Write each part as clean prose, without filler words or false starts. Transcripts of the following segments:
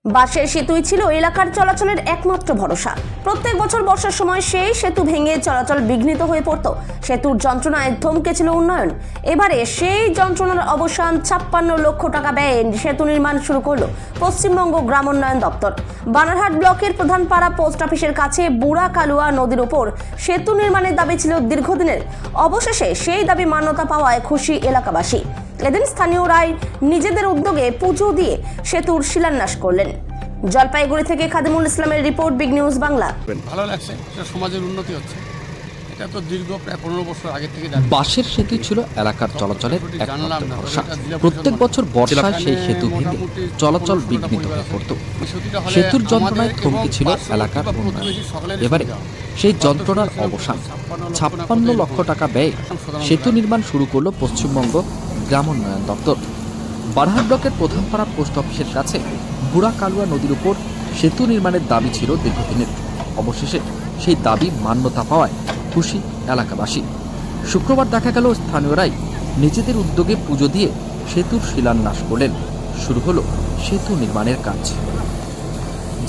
বাঁশের সেতুই ছিল এলাকার চলাচলের একমাত্র ভরসা। প্রত্যেক বছর বর্ষার সময় সেই সেতু ভেঙে চলাচল বিঘ্নিত হয়ে পড়ত। সেতুর যন্ত্রণায় থমকেছিল উন্নয়ন। এবারে সেই যন্ত্রণার অবসান। 56 লক্ষ টাকা ব্যয়ে সেতু নির্মাণ শুরু করলো পশ্চিমবঙ্গ গ্রাম উন্নয়ন দপ্তর। বানারহাট ব্লকের প্রধানপাড়া পোস্ট অফিসের কাছে বুড়া কালুয়া নদীর ওপর সেতু নির্মাণের দাবি ছিল দীর্ঘদিনের। অবশেষে সেই দাবি মান্যতা পাওয়ায় খুশি এলাকাবাসী। এদিন স্থানীয়রাই নিজেদের উদ্যোগে পুজো দিয়ে সেতুর শিলান্যাস করলেন। জলপাইগুড়ি থেকে খাদিমুল ইসলামের রিপোর্ট, বিগ নিউজ বাংলা। ভালো লাগছে, এটা সমাজের উন্নতি হচ্ছে। এটা তো দীর্ঘ প্রায় 15 বছর আগে থেকে বাঁশের সেতু ছিল এলাকার চলাচলের একমাত্র ভরসা। প্রত্যেক বছর বর্ষায় সেই সেতু ভেঙে চলাচল বিঘ্নিত হয়ে পড়ত। সেতুর যন্ত্রণায় থমকে ছিল এলাকার উন্নয়ন। এবারে সেই যন্ত্রণার অবসান। 56 লক্ষ টাকা ব্যয়ে সেতু নির্মাণ শুরু করলো পশ্চিমবঙ্গ গ্রাম উন্নয়ন দপ্তর। বানারহাট ব্লকের প্রধানপাড়া পোস্ট অফিসের কাছে বুড়া কালুয়া নদীর উপর সেতু নির্মাণের দাবি ছিল দীর্ঘদিনের। অবশেষে সেই দাবি মান্যতা পাওয়ায় খুশি এলাকাবাসী। শুক্রবার দেখা গেল স্থানীয়রাই নিজেদের উদ্যোগে পুজো দিয়ে সেতুর শিলান্যাস করলেন। শুরু হলো সেতু নির্মাণের কাজ।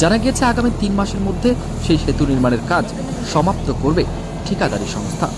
জানা গিয়েছে আগামী 3 মাসের মধ্যে সেই সেতু নির্মাণের কাজ সমাপ্ত করবে ঠিকাদারি সংস্থা।